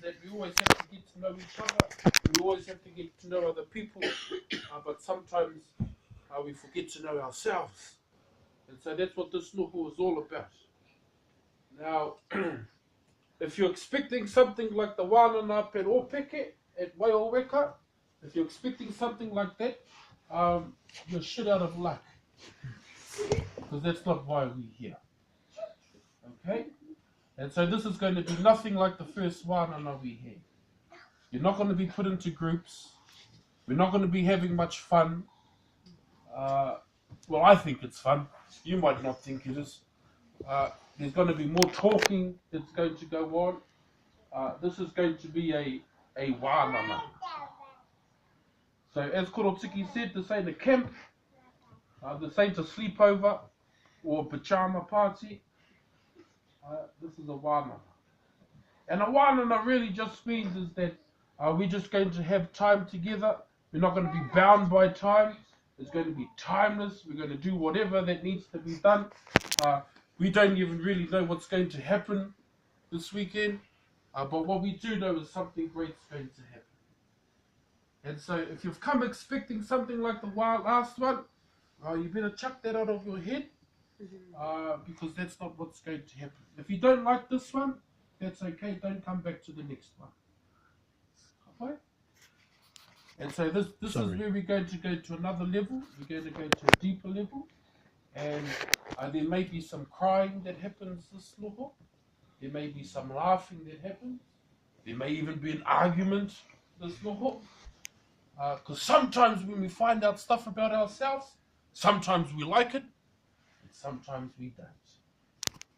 that we always have to get to know each other. We always have to get to know other people, but sometimes we forget to know ourselves. And so that's what this noho is all about. Now, if you're expecting something like the wananga peropeke at Waioweka, if you're expecting something like that, you're shit out of luck. Because that's not why we're here. Okay? And so this is going to be nothing like the first wananga we had. You're not going to be put into groups. We're not going to be having much fun. Well, I think it's fun. You might not think it is. There's going to be more talking that's going to go on. This is going to be a wananga. So as Korotiki said, this ain't a camp. This ain't a sleepover or a pajama party. This is a wananga. And a wananga really just means is that we're just going to have time together. We're not going to be bound by time. It's going to be timeless. We're going to do whatever that needs to be done. We don't even really know what's going to happen this weekend. But what we do know is something great's going to happen. And so if you've come expecting something like the last one, you better chuck that out of your head. Because that's not what's going to happen. If you don't like this one, that's okay. Don't come back to the next one. Okay? And so this is where we're going to go to another level. We're going to go to a deeper level. And there may be some crying that happens this noho. There may be some laughing that happens. There may even be an argument this noho. Because sometimes when we find out stuff about ourselves, sometimes we like it, and sometimes we don't.